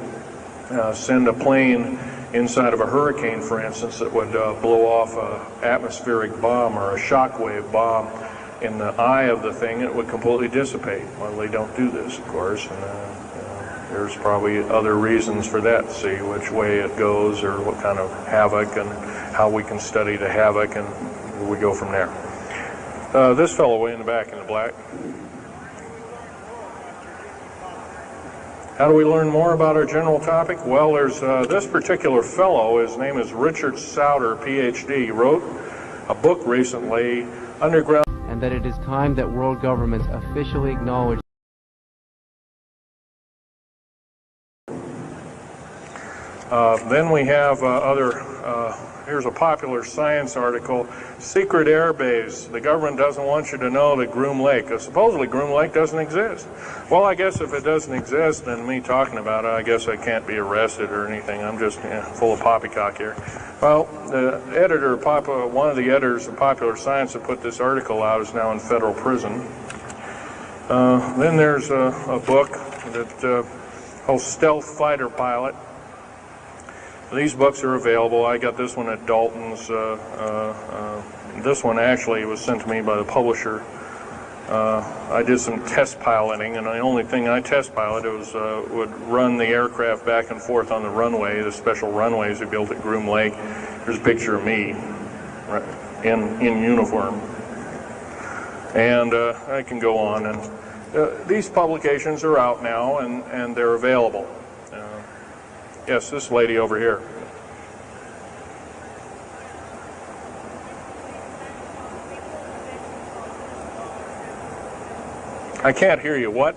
send a plane inside of a hurricane, for instance, that would blow off an atmospheric bomb or a shockwave bomb in the eye of the thing, and it would completely dissipate. Well, they don't do this, of course, and there's probably other reasons for that, see which way it goes or what kind of havoc and how we can study the havoc, and we go from there. This fellow way in the back in the black. How do we learn more about our general topic? Well, there's this particular fellow, his name is Richard Sauder, PhD. He wrote a book recently, Underground. And that it is time that world governments officially acknowledge. Then we have here's a popular science article, Secret Air Base. The government doesn't want you to know that Groom Lake, supposedly Groom Lake doesn't exist. Well, I guess if it doesn't exist, then me talking about it, I guess I can't be arrested or anything. I'm just full of poppycock here. Well, the editor, one of the editors of Popular Science that put this article out is now in federal prison. Then there's a book that called Stealth Fighter Pilot. These books are available. I got this one at Dalton's. This one actually was sent to me by the publisher. I did some test piloting, and the only thing I test piloted was would run the aircraft back and forth on the runway, the special runways we built at Groom Lake. There's a picture of me in uniform. And I can go on. And these publications are out now, and they're available. Yes, this lady over here. I can't hear you. What?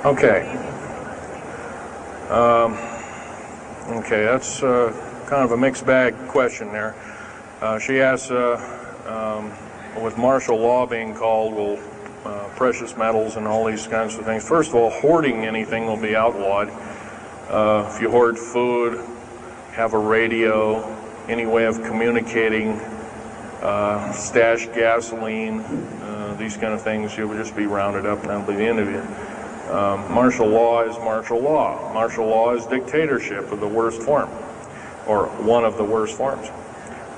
Okay. Okay, that's kind of a mixed bag question there. She asks, with martial law being called, will precious metals and all these kinds of things. First of all, hoarding anything will be outlawed. If you hoard food, have a radio, any way of communicating, stash gasoline, these kind of things, you will just be rounded up and that'll be the end of you. Martial law is martial law. Martial law is dictatorship of the worst form, or one of the worst forms.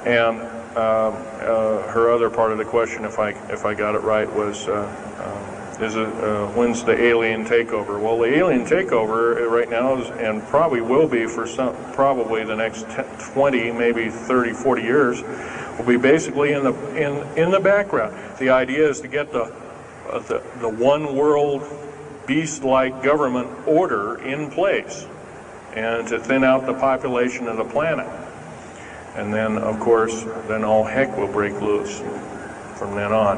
And her other part of the question, if I got it right, was when's the alien takeover? Well, the alien takeover right now is, and probably will be for probably the next 20, maybe 30, 40 years, will be basically in the background. The idea is to get the one world beast-like government order in place, and to thin out the population of the planet. And then, of course, then all heck will break loose from then on.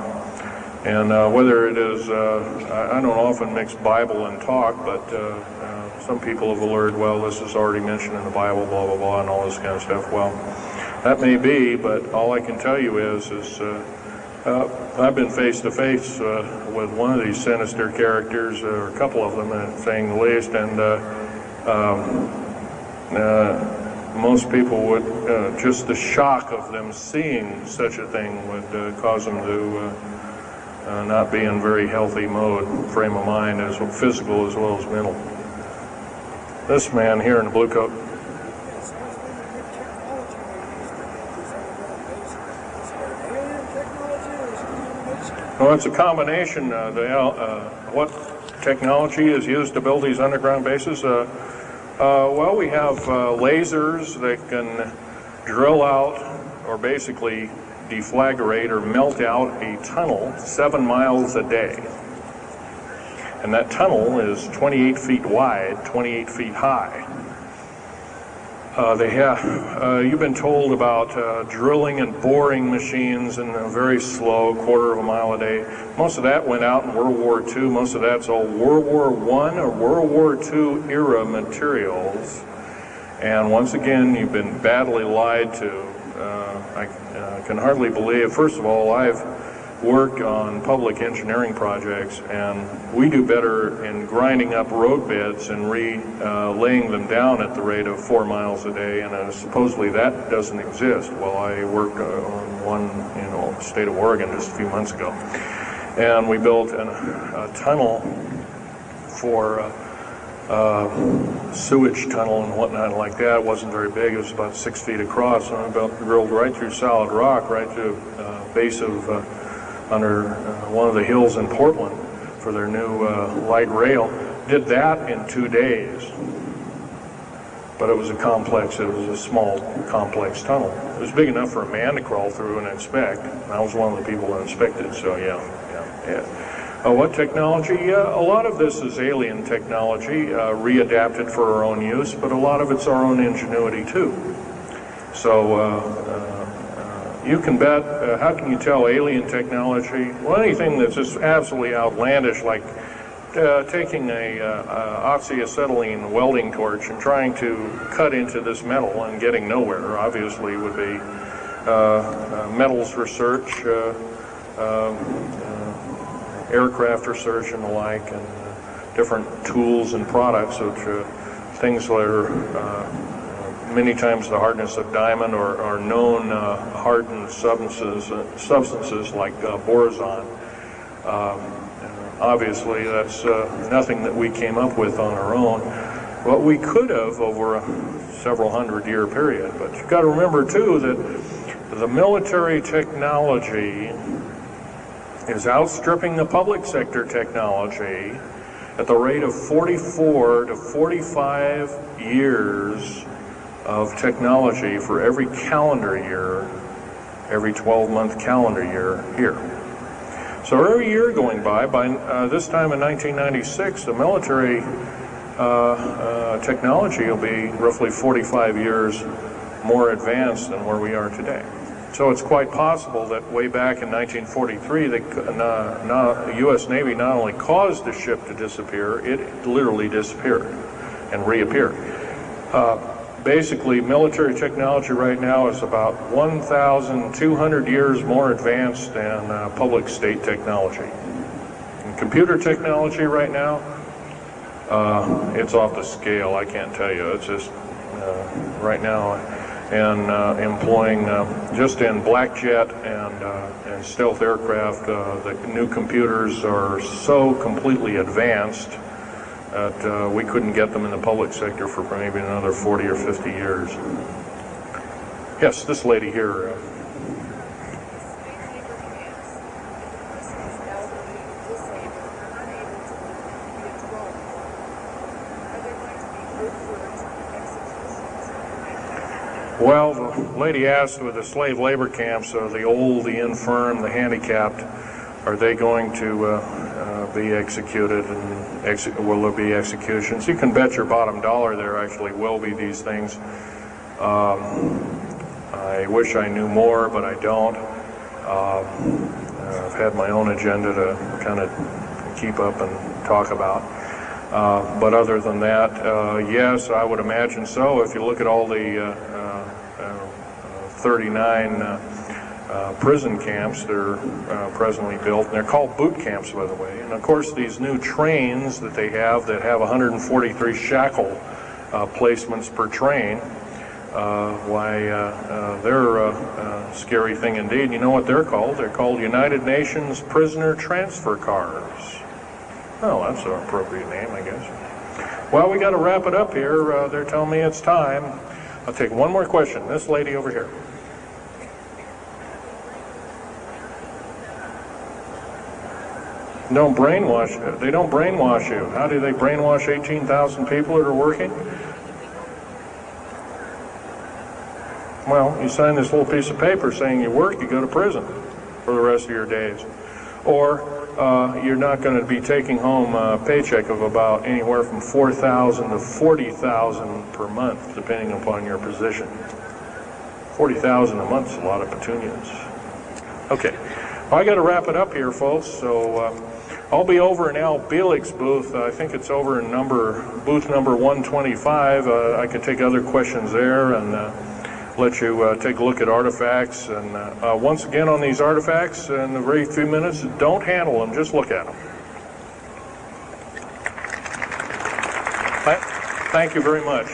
And whether it is, I don't often mix Bible and talk, but some people have alerted, well, this is already mentioned in the Bible, blah, blah, blah, and all this kind of stuff. Well, that may be, but all I can tell you is I've been face to face with one of these sinister characters, or a couple of them, saying the least, and most people would, just the shock of them seeing such a thing would cause them to not be in very healthy mode, frame of mind, as physical as well as mental. This man here in the blue coat. Well, it's a combination. What technology is used to build these underground bases? Well, we have lasers that can drill out, or basically deflagrate or melt out a tunnel 7 miles a day. And that tunnel is 28 feet wide, 28 feet high. You've been told about drilling and boring machines in a very slow, 1/4 mile a day. Most of that went out in World War II. Most of that's all World War I or World War II era materials. And once again, you've been badly lied to. I can hardly believe, first of all, I've worked on public engineering projects, and we do better in grinding up road beds and laying them down at the rate of 4 miles a day, and supposedly that doesn't exist. Well, I worked on one in the state of Oregon just a few months ago, and we built a tunnel for sewage tunnel and whatnot like that. It wasn't very big. It was about 6 feet across, and I drilled right through solid rock, right to base of under one of the hills in Portland for their new light rail. Did that in 2 days. But it was a small, complex tunnel. It was big enough for a man to crawl through and inspect. I was one of the people that inspected, so yeah. What technology? A lot of this is alien technology, readapted for our own use, but a lot of it's our own ingenuity too. So you can bet, how can you tell alien technology? Well, anything that's just absolutely outlandish, like taking a oxyacetylene welding torch and trying to cut into this metal and getting nowhere, obviously would be metals research, aircraft research and the like, and different tools and products, which things that are many times the hardness of diamond, or known hardened substances like borazon. Obviously, that's nothing that we came up with on our own. What we could have over a several hundred-year period. But you've got to remember, too, that the military technology is outstripping the public sector technology at the rate of 44 to 45 years of technology for every calendar year, every 12-month calendar year here. So every year going by this time in 1996, the military technology will be roughly 45 years more advanced than where we are today. So it's quite possible that way back in 1943, the U.S. Navy not only caused the ship to disappear, it literally disappeared and reappeared. Basically, military technology right now is about 1,200 years more advanced than public state technology. And computer technology right now, it's off the scale, I can't tell you. It's just right now, and employing just in black jet and stealth aircraft, the new computers are so completely advanced that we couldn't get them in the public sector for maybe another 40 or 50 years. Yes, this lady here. Well, the lady asked with the slave labor camps, the old, the infirm, the handicapped, are they going to be executed, and will there be executions? You can bet your bottom dollar there actually will be these things. I wish I knew more, but I don't. I've had my own agenda to kind of keep up and talk about. But other than that, yes, I would imagine so. If you look at all the 39 prison camps that are presently built, and they're called boot camps, by the way. And of course, these new trains that they have that have 143 shackle placements per train, they're a scary thing indeed. You know what they're called? They're called United Nations Prisoner Transfer Cars. Oh, that's an appropriate name, I guess. Well, we got to wrap it up here. They're telling me it's time. I'll take one more question. This lady over here. Don't brainwash. They don't brainwash you. How do they brainwash 18,000 people that are working? Well, you sign this little piece of paper saying you work, you go to prison for the rest of your days. Or you're not going to be taking home a paycheck of about anywhere from $4,000 to $40,000 per month, depending upon your position. $40,000 a month is a lot of petunias. Okay, well, I got to wrap it up here, folks. So I'll be over in Al Bielig's booth. I think it's over in booth number 125. I can take other questions there and let you take a look at artifacts. And once again, on these artifacts, in a very few minutes, don't handle them, just look at them. Thank you very much.